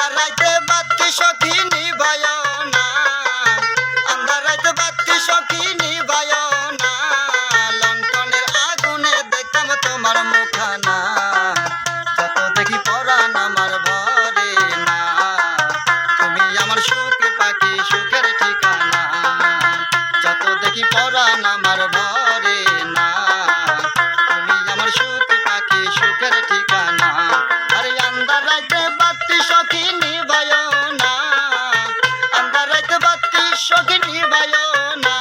আন্ধার রাইতে বাতি সখী নিভায় না, আন্ধার রাইতে বাতি সখী নিভায় না, লণ্ঠনের আগুনে দেখতাম তোমার মুখানা, যত দেখি পরাণ আমার ভরে না, তুমি আমার সুখ পাখি সুখের ঠিকানা, যত দেখি পরাণ আমার ভরে না, তুমি আমার সুখ পাখি সুখের ঠিকানা। আরে আন্ধার রাইতে বাতি সখী নিভায় না, আন্ধার রাইতে বাতি সখী নিভায় না,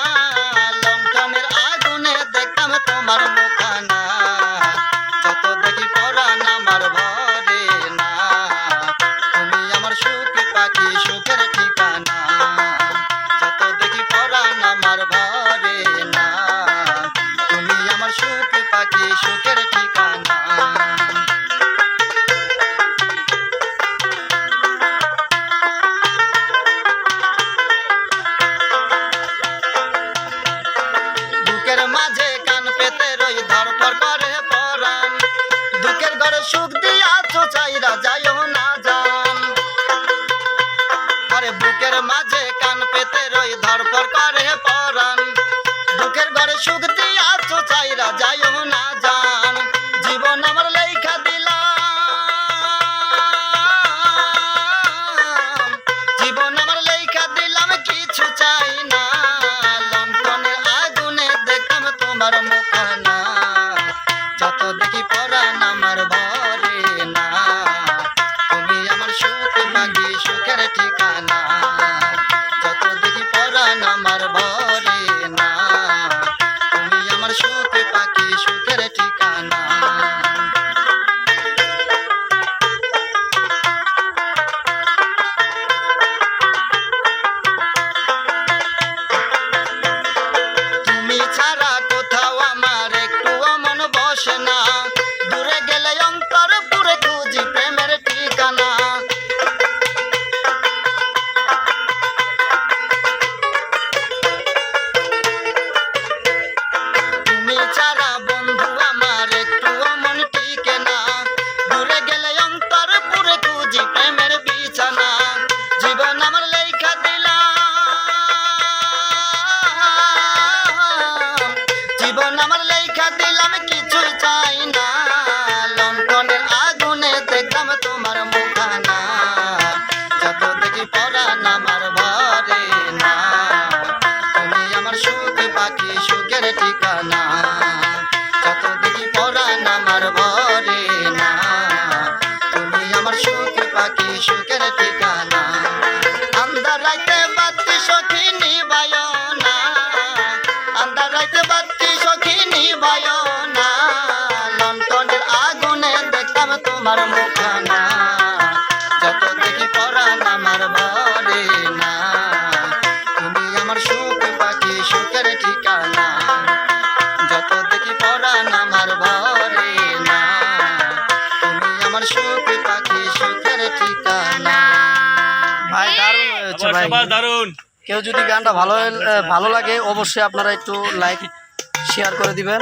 লণ্ঠনের আগুনে দেখতাম তোমার মুখানা, যত দেখি পরাণ আমার ভরে না, তুমি আমার সুখ পাখি সুখের ঠিকানা, যত দেখি পরাণ আমার ভরে না, তুমি আমার সুখ পাখি সুখের ঠিকানা। বুকের মাঝে কান পেতে রই ধরপর করে পরাণ, দুঃখের ঘরে সুখ দিয়াছো চাইরা যাইও না জান, আরে বুকের মাঝে কান পেতে রই ধরপর করে পরাণ, দুঃখের ঘরে সুখ দিয়াছো চাইরা যাইও না জান, জীবন আমার লেখা দিলাম, জীবন আমার লেখা দিলাম কিছু চাই না, লণ্ঠনের আগুনে দেখতাম তোমার মুখানা, যত দেখি পরাণ আমার ভরে না, তুমি আমার সুখ পাখি সুখের ঠিকানা, যত দেখি পরাণ আমার ভরে না, তুমি আমার সুখ পাখি সুখের ঠিকানা। তুমি ছাড়া কোথাও আমার একটুও মন বসে না, দূরে গেলে অন্তর পুরে খুঁজি প্রেমের ঠিকানা, তুমি ছাড়া বন্ধু আমার একটুও মন টিকে না, দূরে গেলে অন্তর পুরে খুঁজি প্রেমের বিছানা, জীবন আমার লেখা দিলাম, জীবন আমার লেখা দিলাম কিছু চাই না, লণ্ঠনের আগুনে দেখলাম তোমার মুখানা, যত দেখি পরাণ আমার ভরে না, তুমি আমার সুখ পাখি সুখের ঠিকানা, যত দেখি পরাণ আমার ভরে না, তুমি আমার সুখ পাখি সুখের ঠিকানা। আন্ধার রাইতে বাতি সখী নিভায় না, আন্ধার রাইতে বাতি সখী নিভায় না, লণ্ঠনের আগুনে দেখতাম তোমার মুখানা, যত দেখি পরাণ আমার ভরে না, তুমি আমার সুখ পাখি সুখের ঠিকানা, যত দেখি পরাণ আমার ভরে না, তুমি আমার সুখ পাখি সুখের ঠিকানা। ভাই দারুণ হয়েছে ভাই, দারুণ। কেউ যদি গানটা ভালো লাগে অবশ্যই আপনারা একটু লাইক শেয়ার করে দিবেন।